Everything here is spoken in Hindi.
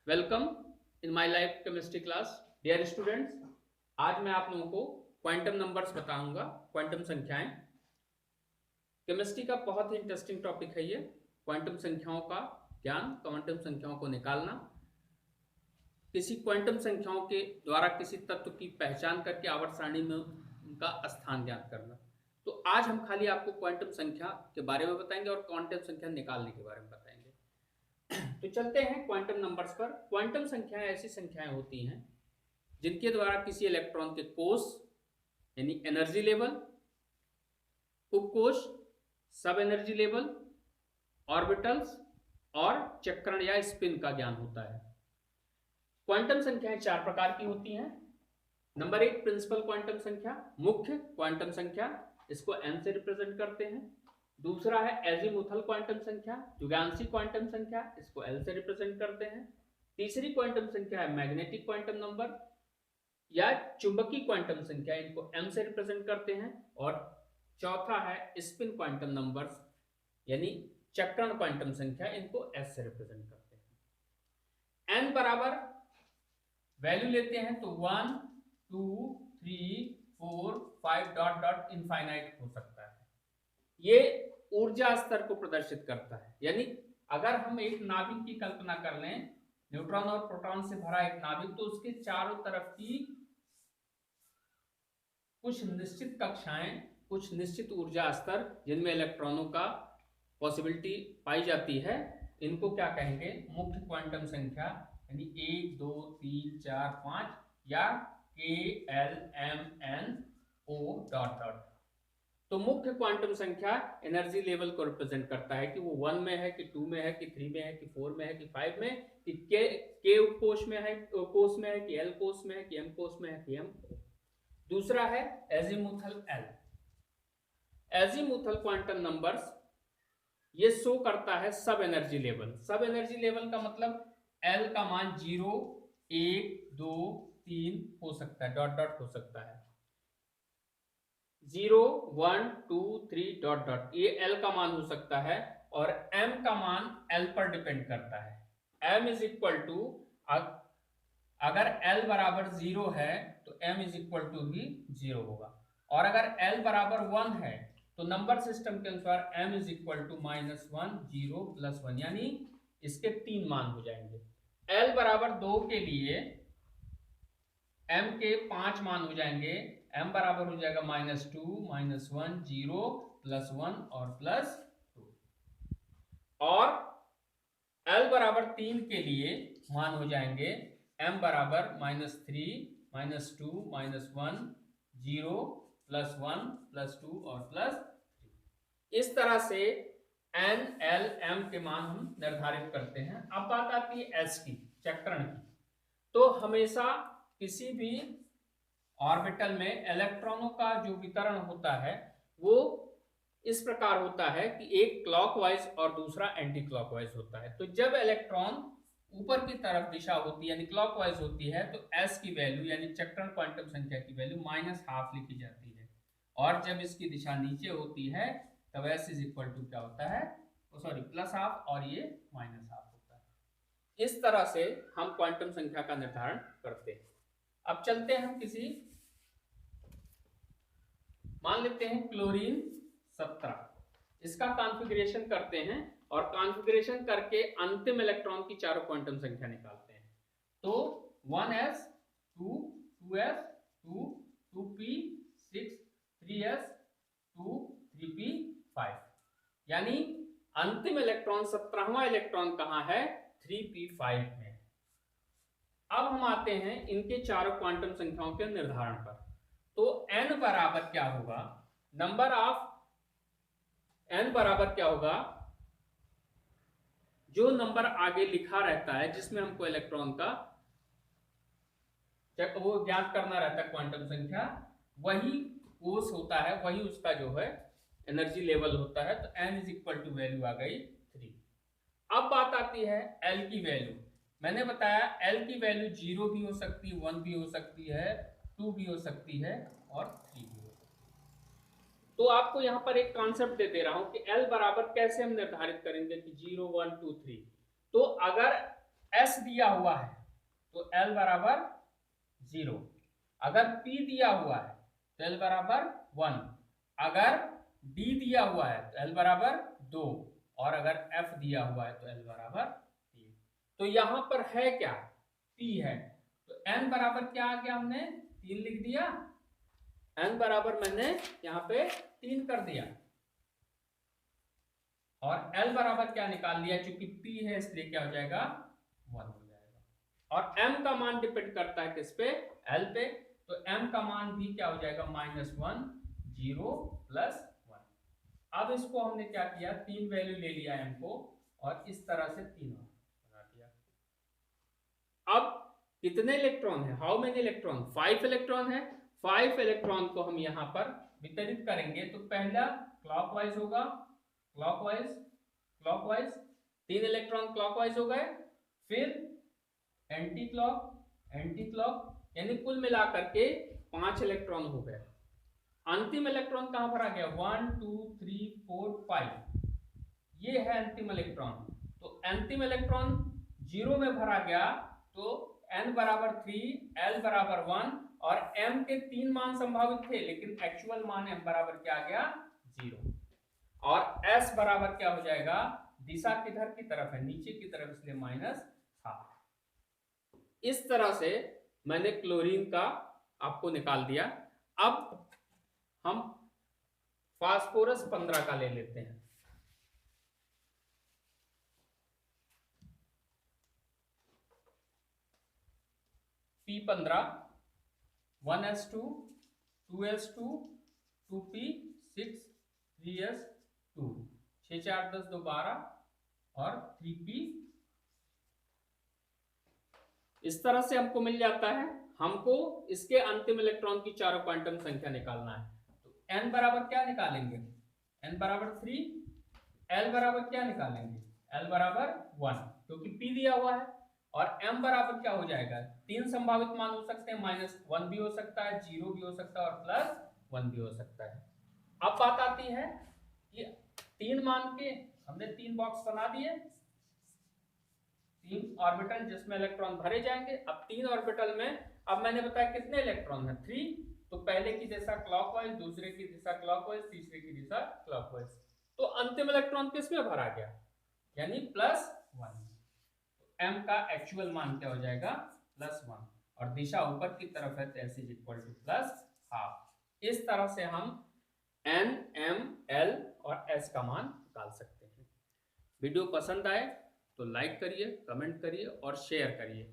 Welcome in my life chemistry class. Dear students, आज मैं आप लोगों को क्वांटम नंबर्स बताऊंगा, क्वांटम संख्याएं। केमिस्ट्री का बहुत ही इंटरेस्टिंग टॉपिक है ये, क्वांटम संख्याओं का ज्ञान, क्वांटम संख्याओं को निकालना, किसी क्वांटम संख्याओं के द्वारा किसी तत्व की पहचान करके आवर्त सारणी में उनका स्थान ज्ञात करना। तो आज हम खाली आपको क्वांटम संख्या के बारे में बताएंगे और क्वांटम संख्या निकालने के बारे में बताएंगे। तो चलते हैं क्वांटम नंबर्स पर। क्वांटम संख्याएं ऐसी संख्याएं होती हैं जिनके द्वारा किसी इलेक्ट्रॉन के कोष यानी एनर्जी लेवल, उपकोष, सब एनर्जी लेवल, ऑर्बिटल्स और चक्रण या स्पिन का ज्ञान होता है। क्वांटम संख्याएं चार प्रकार की होती हैं। नंबर एक, प्रिंसिपल क्वांटम संख्या, मुख्य क्वांटम संख्या, इसको n से रिप्रेजेंट करते हैं। दूसरा है एजीमुथल क्वांटम संख्या, युगांशी क्वांटम संख्या, इसको L से रिप्रेजेंट करते हैं। तीसरी क्वांटम संख्या है मैग्नेटिक क्वांटम नंबर या चुंबकीय क्वांटम संख्या, इनको M से रिप्रेजेंट करते हैं। और चौथा है स्पिन क्वांटम नंबर्स यानी चक्रण क्वांटम संख्या, इनको S से रिप्रेजेंट करते हैं। n बराबर वैल्यू लेते हैं तो 1 2 3 4 5 डॉट डॉट इनफाइनाइट हो सकता है। ये ऊर्जा स्तर को प्रदर्शित करता है। यानी अगर हम एक नाभिक की कल्पना कर लें, न्यूट्रॉन और प्रोटॉन से भरा एक नाभिक, तो उसके चारों तरफ की कुछ निश्चित कक्षाएं, कुछ निश्चित ऊर्जा स्तर जिनमें इलेक्ट्रॉनों का पॉसिबिलिटी पाई जाती है, इनको क्या कहेंगे? मुख्य क्वांटम संख्या, यानी 1 2 3 4 5 या K L M N O dot dot. तो मुख्य क्वांटम संख्या एनर्जी लेवल को रिप्रेजेंट करता है कि वो 1 में है कि 2 में है कि 3 में है कि 4 में है कि 5 में, कि K कोष में है, कोष में है कि L कोष में है कि M कोष में है कि M। दूसरा है azimuthal L। Azimuthal quantum numbers ये शो करता है सब एनर्जी लेवल। सब एनर्जी लेवल का मतलब L का मान 0 1 2 3 हो सकता है, डॉट डॉट हो सकता है, 0 1 2 3 डॉट डॉट, ये L का मान हो सकता है। और M का मान L पर डिपेंड करता है। M इज इक्वल टू, अगर L बराबर 0 है तो M इज इक्वल टू भी 0 होगा, और अगर L बराबर 1 है तो नंबर सिस्टम के अनुसार M इज इक्वल टू -1 0 +1, यानी इसके 3 मान हो जाएंगे। L बराबर 2 के लिए M के 5 मान हो जाएंगे। M बराबर हो जाएगा -2 -1 0 +1 और +2। और L बराबर 3 के लिए मान हो जाएंगे M बराबर -3 -2 -1 0 +1 +2 और +3। इस तरह से N L M के मान हम निर्धारित करते हैं। अब बात आती है S की, चक्रण की। तो हमेशा किसी भी ऑर्बिटल में इलेक्ट्रॉनों का जो वितरण होता है वो इस प्रकार होता है कि एक क्लॉकवाइज और दूसरा एंटी क्लॉकवाइज होता है। तो जब इलेक्ट्रॉन ऊपर की तरफ दिशा होती है यानी क्लॉकवाइज होती है तो S की वैल्यू यानी चक्रण क्वांटम संख्या की वैल्यू -12 लिखी जाती है, और जब इसकी दिशा नीचे होती है तब S इज इक्वल टू क्या होता है, सॉरी +12, और ये -12 होता है। इस तरह से हम क्वांटम संख्या का निर्धारण करते हैं। अब चलते हैं हम किसी, मान लेते हैं क्लोरीन 17, इसका कॉन्फ़िगरेशन करते हैं और कॉन्फ़िगरेशन करके अंतिम इलेक्ट्रॉन की चारों क्वांटम संख्या निकालते हैं। तो 1s 2 2s 2 2p 6 3s 2 3p 5, यानी अंतिम इलेक्ट्रॉन 17वां इलेक्ट्रॉन कहां है? 3p5 में। अब हम आते हैं इनके चारों क्वांटम संख्याओं के निर्धारण पर। तो n बराबर क्या होगा? नंबर ऑफ n बराबर क्या होगा? जो नंबर आगे लिखा रहता है जिसमें हमको इलेक्ट्रॉन का वो ज्ञात करना रहता है क्वांटम संख्या, वही कोष होता है, वही उसका जो है एनर्जी लेवल होता है। तो n is equal to value आ गई 3। अब बात आती है L की वैल्यू। मैंने बताया L की वैल्यू 0 भी हो सकती है, 1 भी हो सकती है, 2 भी हो सकती है और 3 भी हो सकती है। तो आपको यहाँ पर एक कॉन्सेप्ट दे रहा हूं कि L बराबर कैसे हम निर्धारित करेंगे कि 0 1 2 3। तो अगर S दिया हुआ है तो L बराबर 0, अगर P दिया हुआ है तो L बराबर 1, अगर D दिया हुआ है तो L बराबर 2, और अगर F दिया हुआ है तो L बराबर 3। तो यहां पर है क्या, P है, तो N बराबर क्या आ गया, हमने 3 लिख दिया, N बराबर मैंने यहाँ पे 3 कर दिया, और L बराबर क्या निकाल लिया, चूंकि P है इसलिए क्या हो जाएगा 1 हो जाएगा। और M का मान डिपेंड करता है किस पे, L पे, तो M का मान भी क्या हो जाएगा -1, 0 + 1। अब इसको हमने क्या किया, 3 वैल्यू ले लिया M को और इस तरह से 3 बना दिया। अब कितने इलेक्ट्रॉन है, हाउ मेनी इलेक्ट्रॉन, 5 इलेक्ट्रॉन है। 5 इलेक्ट्रॉन को हम यहाँ पर वितरित करेंगे, तो पहला क्लॉकवाइज होगा, क्लॉकवाइज क्लॉकवाइज, 3 इलेक्ट्रॉन क्लॉकवाइज हो गए, फिर एंटी क्लॉक एंटी क्लॉक, यानी कुल मिलाकर के 5 इलेक्ट्रॉन हो गए। अंतिम इलेक्ट्रॉन कहां भरा गया, 1 2 3 4 5, ये है अंतिम इलेक्ट्रॉन। तो अंतिम इलेक्ट्रॉन 0 में भरा गया, तो n बराबर 3, L बराबर 1, और m के 3 मान संभावित थे, लेकिन एक्चुअल मान m बराबर क्या आ गया 0, और s बराबर क्या हो जाएगा, दिशा किधर की तरफ है, नीचे की तरफ, इसलिए -12। इस तरह से मैंने क्लोरीन का आपको निकाल दिया। अब हम फास्फोरस 15 का ले लेते हैं। P15, 1s2, 2s2, 2p6, 3s2, 6 4 10 2 12, और 3p। इस तरह से हमको मिल जाता है। हमको इसके अंतिम इलेक्ट्रॉन की चारों क्वांटम संख्या निकालना है, तो n बराबर क्या निकालेंगे, n बराबर 3, L बराबर क्या निकालेंगे, L बराबर 1, क्योंकि P दिया हुआ है, और m बराबर क्या हो जाएगा, 3 संभावित मान हो सकते हैं, -1 भी हो सकता है, 0 भी हो सकता है, और +1 भी हो सकता है। अब बात आती है कि 3 मान के हमने 3 बॉक्स बना दिए, 3 ऑर्बिटल जिसमें इलेक्ट्रॉन भरे जाएंगे। अब 3 ऑर्बिटल में अब मैंने बताया कितने इलेक्ट्रॉन है, 3, तो पहले की दिशा क्लॉकवाइज, दूसरे की दिशा क्लॉकवाइज, तीसरे की दिशा क्लॉकवाइज, तो अंतिम इलेक्ट्रॉन किस में भरा गया, यानी +1। m का एक्चुअल मान क्या हो जाएगा, +1, और दिशा ऊपर की तरफ है, तो s = +12। इस तरह से हम n, m, l और s का मान निकाल सकते हैं। वीडियो पसंद आए तो लाइक करिए, कमेंट करिए और शेयर करिए।